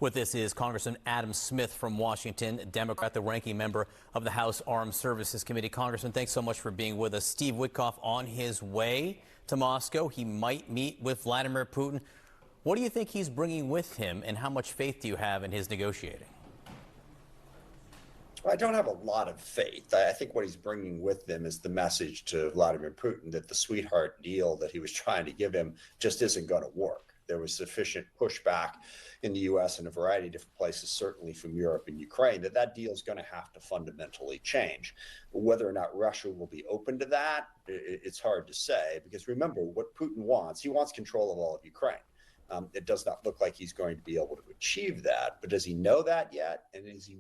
With this is Congressman Adam Smith from Washington, Democrat, the ranking member of the House Armed Services Committee. Congressman, thanks so much for being with us. Steve Witkoff on his way to Moscow. He might meet with Vladimir Putin. What do you think he's bringing with him, and how much faith do you have in his negotiating? I don't have a lot of faith. I think what he's bringing with him is the message to Vladimir Putin that the sweetheart deal that he was trying to give him just isn't going to work. There was sufficient pushback in the U.S. and a variety of different places, certainly from Europe and Ukraine, that deal is going to have to fundamentally change. Whether or not Russia will be open to that, it's hard to say, because remember what Putin wants. He wants control of all of Ukraine. It does not look like he's going to be able to achieve that. But does he know that yet? And is he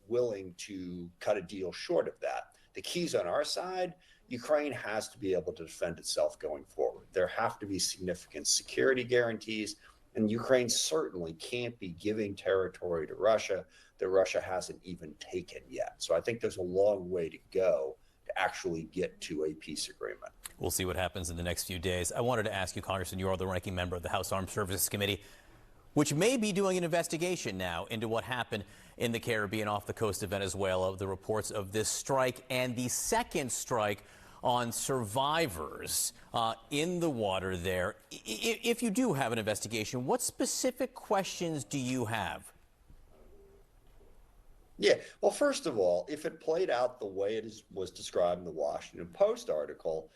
willing to cut a deal short of that? The key's on our side. Ukraine has to be able to defend itself going forward. There have to be significant security guarantees. And Ukraine certainly can't be giving territory to Russia that Russia hasn't even taken yet. So I think there's a long way to go to actually get to a peace agreement. We'll see what happens in the next few days. I wanted to ask you, Congressman, you are the ranking member of the House Armed Services Committee, which may be doing an investigation now into what happened in the Caribbean off the coast of Venezuela, the reports of this strike and the second strike on survivors in the water there. If you do have an investigation, what specific questions do you have? Yeah, well, first of all, if it played out the way was described in the Washington Post article,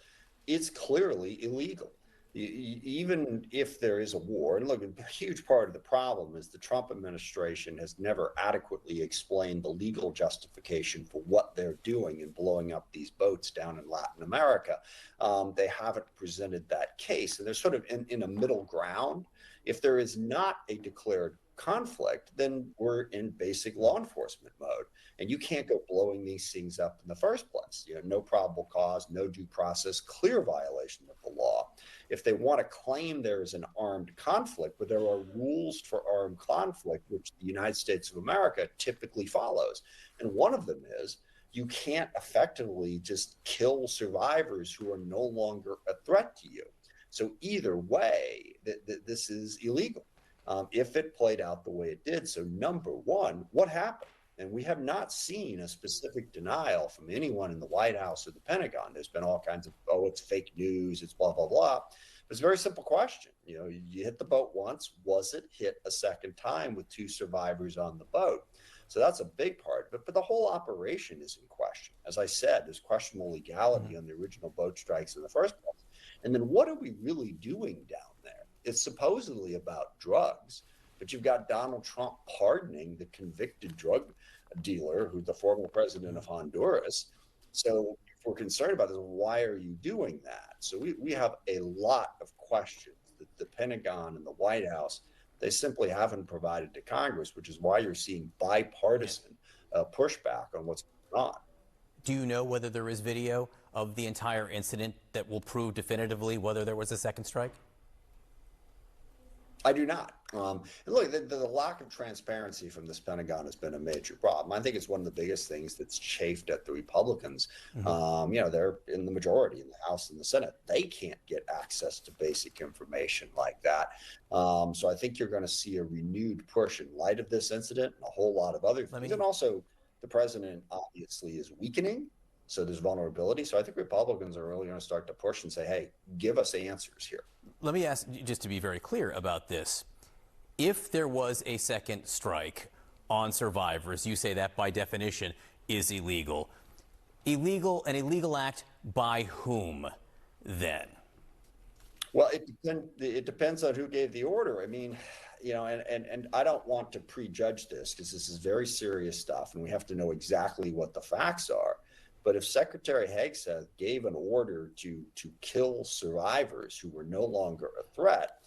it's clearly illegal. Even if there is a war, and look, a huge part of the problem is the Trump administration has never adequately explained the legal justification for what they're doing in blowing up these boats down in Latin America. They haven't presented that case, and they're sort of in a middle ground. If there is not a declared conflict, then we're in basic law enforcement mode, and you can't go blowing these things up in the first place. No probable cause, no due process, clear violation of the law. If they want to claim there is an armed conflict, but there are rules for armed conflict, which the United States of America typically follows, and one of them is you can't effectively just kill survivors who are no longer a threat to you. So either way, this is illegal. If it played out the way it did. So number one, what happened? And we have not seen a specific denial from anyone in the White House or the Pentagon. There's been all kinds of, oh, it's fake news, it's blah, blah, blah. But it's a very simple question. You hit the boat once. Was it hit a second time with two survivors on the boat? So that's a big part of it. But the whole operation is in question. As I said, there's questionable legality on the original boat strikes in the first place. And then what are we really doing down there? It's supposedly about drugs, but you've got Donald Trump pardoning the convicted drug dealer, who's the former president of Honduras. So if we're concerned about this, why are you doing that? So we have a lot of questions that the Pentagon and the White House, they simply haven't provided to Congress, which is why you're seeing bipartisan pushback on what's going on. Do you know whether there is video of the entire incident that will prove definitively whether there was a second strike? I do not. And look, the lack of transparency from this Pentagon has been a major problem. I think it's one of the biggest things that's chafed at the Republicans. They're in the majority in the House and the Senate. They can't get access to basic information like that. So I think you're going to see a renewed push in light of this incident and a whole lot of other things. And also, the president obviously is weakening. So there's vulnerability. So I think Republicans are really going to start to push and say, hey, give us answers here. Let me ask, just to be very clear about this, if there was a second strike on survivors, you say that by definition is illegal. An illegal act by whom then? Well, it depends on who gave the order. I mean, and I don't want to prejudge this because this is very serious stuff and we have to know exactly what the facts are. But if Secretary Hegseth gave an order to kill survivors who were no longer a threat,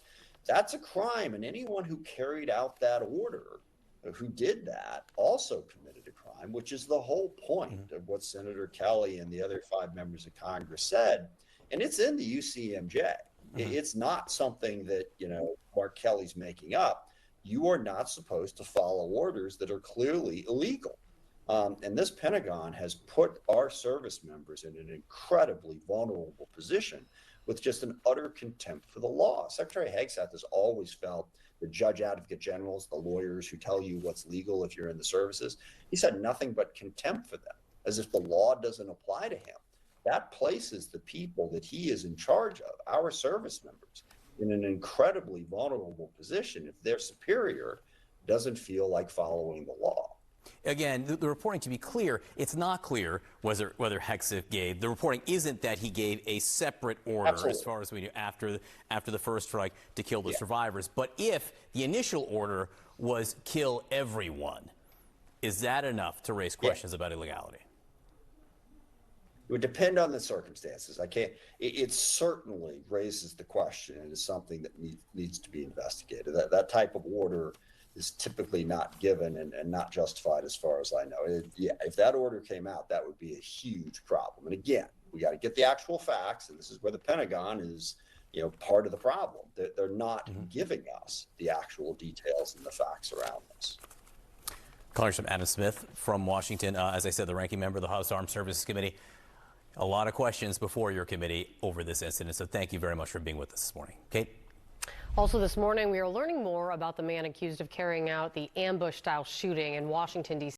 that's a crime. And anyone who carried out that order, who did that, also committed a crime, which is the whole point of what Senator Kelly and the other 5 members of Congress said. And it's in the UCMJ. It's not something that, Mark Kelly's making up. You are not supposed to follow orders that are clearly illegal. And this Pentagon has put our service members in an incredibly vulnerable position with just an utter contempt for the law. Secretary Hegseth has always felt the judge advocate generals, the lawyers who tell you what's legal if you're in the services. He said nothing but contempt for them, as if the law doesn't apply to him. That places the people that he is in charge of, our service members, in an incredibly vulnerable position if their superior doesn't feel like following the law. Again, the reporting, to be clear, it's not clear whether Hegseth gave. The reporting isn't that he gave a separate order, Absolutely. as far as we knew, after the first strike to kill the survivors. But if the initial order was kill everyone, is that enough to raise questions about illegality? It would depend on the circumstances. I can't. It certainly raises the question, and is something that needs to be investigated. That type of order is typically not given and not justified, as far as I know. If that order came out, that would be a huge problem. And again, we got to get the actual facts, and this is where the Pentagon is, part of the problem. They're not giving us the actual details and the facts around this. Congressman Adam Smith from Washington, as I said, the ranking member of the House Armed Services Committee. A lot of questions before your committee over this incident, so thank you very much for being with us this morning. Kate? Also this morning, we are learning more about the man accused of carrying out the ambush-style shooting in Washington, D.C.